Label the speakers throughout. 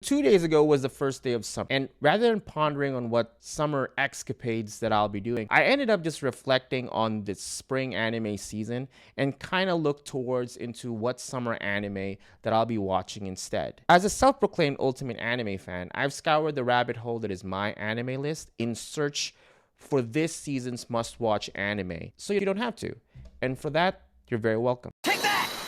Speaker 1: 2 days ago was the first day of summer, and rather than pondering on what summer escapades that I'll be doing, I ended up just reflecting on the spring anime season and kind of looked towards into what summer anime that I'll be watching instead. As a self-proclaimed ultimate anime fan, I've scoured the rabbit hole that is my anime list in search for this season's must-watch anime, so you don't have to. And for that, you're very welcome.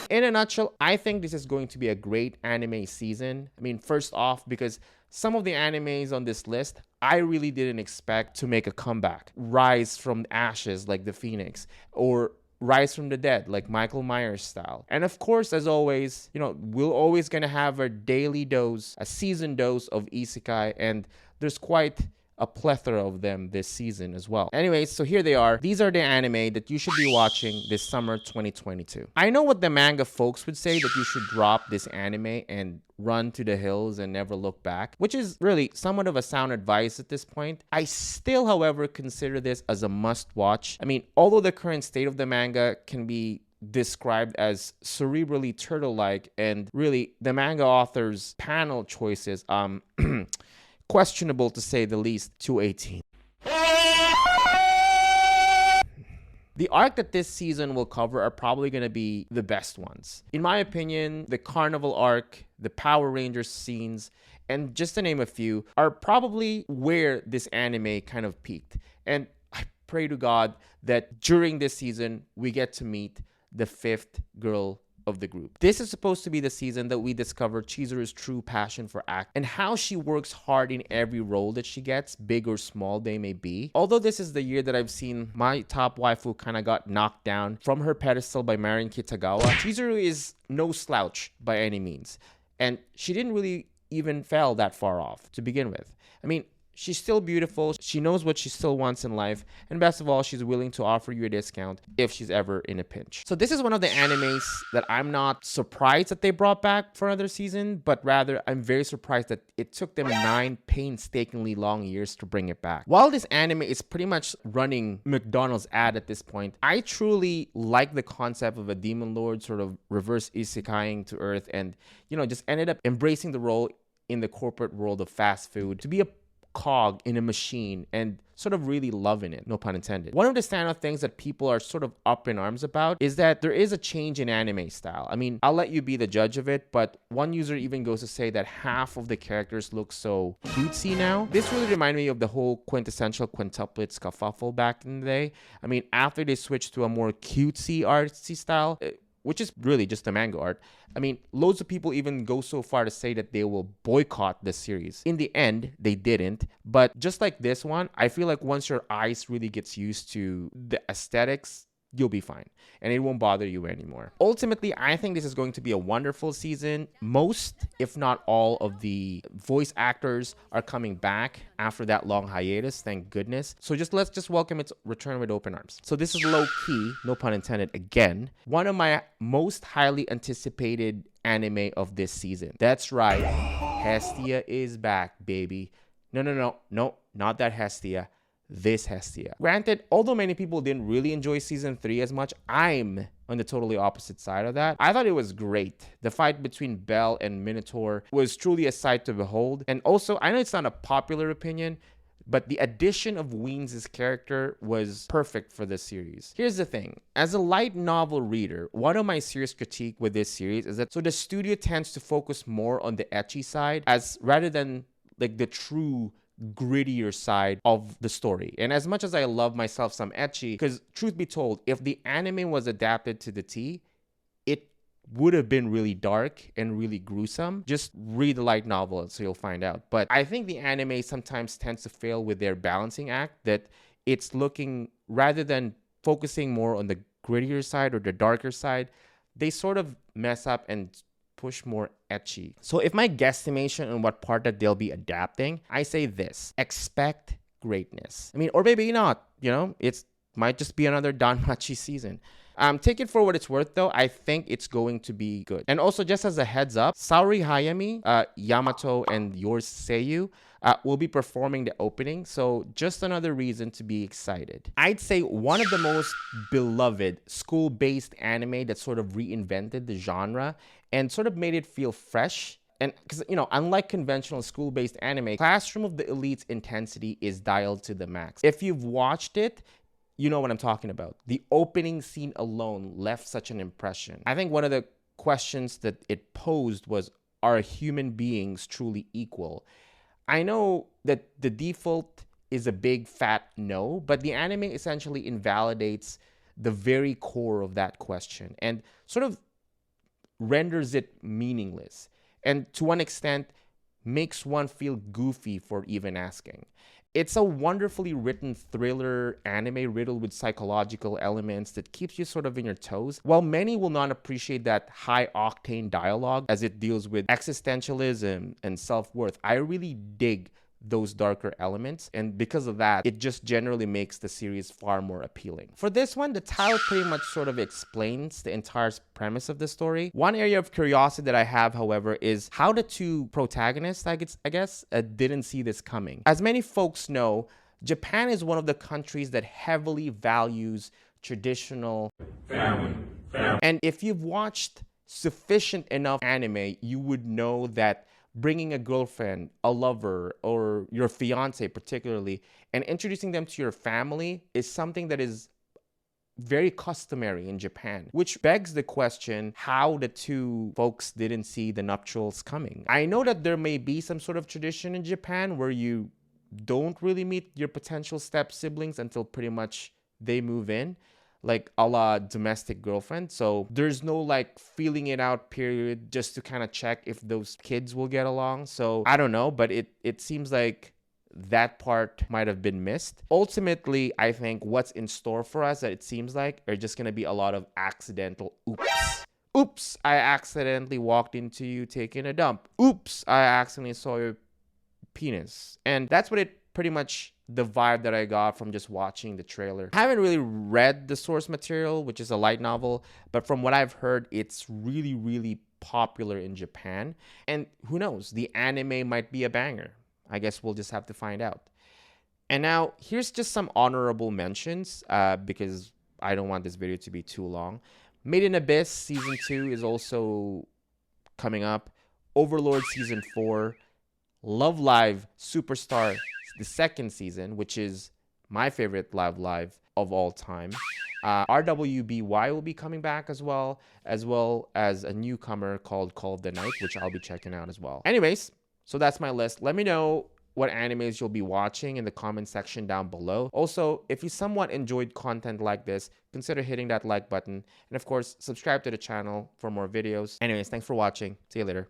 Speaker 1: In a nutshell, I think this is going to be a great anime season. I mean, first off, because some of the animes on this list, I really didn't expect to make a comeback. Rise from ashes like the Phoenix, or rise from the dead like Michael Myers style. And of course, as always, we're always gonna have a daily dose, a season dose of isekai, and there's quite a plethora of them this season as well. Anyways, so here they are. These are the anime that you should be watching this summer 2022. I know what the manga folks would say, that you should drop this anime and run to the hills and never look back, which is really somewhat of a sound advice at this point. I still, however, consider this as a must watch. I mean, although the current state of the manga can be described as cerebrally turtle-like, and really the manga author's panel choices, questionable to say the least, 218. The arc that this season will cover are probably going to be the best ones. In my opinion, the Carnival arc, the Power Rangers scenes, and just to name a few, are probably where this anime kind of peaked. And I pray to God that during this season, we get to meet the fifth girl of the group. This is supposed to be the season that we discover Chizuru's true passion for acting and how she works hard in every role that she gets, big or small they may be. Although this is the year that I've seen my top waifu kind of got knocked down from her pedestal by Marin Kitagawa, Chizuru is no slouch by any means. And she didn't really even fell that far off to begin with. I mean, she's still beautiful, she knows what she still wants in life, and best of all, she's willing to offer you a discount if she's ever in a pinch. So this is one of the animes that I'm not surprised that they brought back for another season, but rather I'm very surprised that it took them 9 painstakingly long years to bring it back. While this anime is pretty much running McDonald's ad at this point, I truly like the concept of a demon lord sort of reverse isekaiing to Earth and, just ended up embracing the role in the corporate world of fast food to be a cog in a machine and sort of really loving it, no pun intended. One of the standout things that people are sort of up in arms about is that there is a change in anime style. I mean, I'll let you be the judge of it, but one user even goes to say that half of the characters look so cutesy now. This really reminded me of the whole quintessential quintuplet scuffle back in the day. I mean, after they switched to a more cutesy artsy style, which is really just the manga art. I mean, loads of people even go so far to say that they will boycott the series. In the end, they didn't. But just like this one, I feel like once your eyes really gets used to the aesthetics, you'll be fine and it won't bother you anymore. Ultimately, I think this is going to be a wonderful season. Most, if not all, of the voice actors are coming back after that long hiatus, thank goodness. So let's just welcome its return with open arms. So this is low key, no pun intended, again, one of my most highly anticipated anime of this season. That's right, Hestia is back, baby. No, not that Hestia. This Hestia. Granted, although many people didn't really enjoy season 3 as much, I'm on the totally opposite side of that. I thought it was great. The fight between Belle and Minotaur was truly a sight to behold. And also, I know it's not a popular opinion, but the addition of Weens' character was perfect for this series. Here's the thing. As a light novel reader, one of my serious critique with this series is that the studio tends to focus more on the ecchi side rather than like the true grittier side of the story. And as much as I love myself some ecchi, because truth be told, if the anime was adapted to the T, it would have been really dark and really gruesome. Just read the light novel so you'll find out. But I think the anime sometimes tends to fail with their balancing act, that it's looking, rather than focusing more on the grittier side or the darker side, they sort of mess up and push more ecchi. So if my guesstimation on what part that they'll be adapting, I say this: expect greatness. I mean, or maybe not, it might just be another Danmachi season. Take it for what it's worth though. I think it's going to be good. And also, just as a heads up, Saori Hayami, Yamato, and yours Seiyu will be performing the opening. So just another reason to be excited. I'd say one of the most beloved school-based anime that sort of reinvented the genre and sort of made it feel fresh And because, unlike conventional school-based anime, Classroom of the Elite's intensity is dialed to the max. If you've watched it, you know what I'm talking about. The opening scene alone left such an impression. I think one of the questions that it posed was, are human beings truly equal? I know that the default is a big fat no, but the anime essentially invalidates the very core of that question and sort of renders it meaningless. And to one extent, makes one feel goofy for even asking. It's a wonderfully written thriller anime riddled with psychological elements that keeps you sort of in your toes. While many will not appreciate that high octane dialogue as it deals with existentialism and self-worth, I really dig those darker elements, and because of that, it just generally makes the series far more appealing. For this one, the title pretty much sort of explains the entire premise of the story. One area of curiosity that I have, however, is how the two protagonists, I guess, didn't see this coming. As many folks know, Japan is one of the countries that heavily values traditional family. And if you've watched sufficient enough anime, you would know that bringing a girlfriend, a lover, or your fiance particularly, and introducing them to your family is something that is very customary in Japan, which begs the question how the two folks didn't see the nuptials coming. I know that there may be some sort of tradition in Japan where you don't really meet your potential step siblings until pretty much they move in, like a la domestic girlfriend. So there's no like feeling it out period just to kind of check if those kids will get along. So I don't know, but it seems like that part might have been missed. Ultimately, I think what's in store for us, that it seems like, are just gonna be a lot of accidental oops, I accidentally walked into you taking a dump. Oops, I accidentally saw your penis. And that's what it pretty much the vibe that I got from just watching the trailer. I haven't really read the source material, which is a light novel, but from what I've heard, it's really, really popular in Japan. And who knows, the anime might be a banger. I guess we'll just have to find out. And now, here's just some honorable mentions, because I don't want this video to be too long. Made in Abyss Season 2 is also coming up. Overlord Season 4. Love Live Superstar, the second season, which is my favorite Live of all time. RWBY will be coming back as well as a newcomer called Call of the Night, which I'll be checking out as well. Anyways, so that's my list. Let me know what animes you'll be watching in the comment section down below. Also, if you somewhat enjoyed content like this, consider hitting that like button. And of course, subscribe to the channel for more videos. Anyways, thanks for watching. See you later.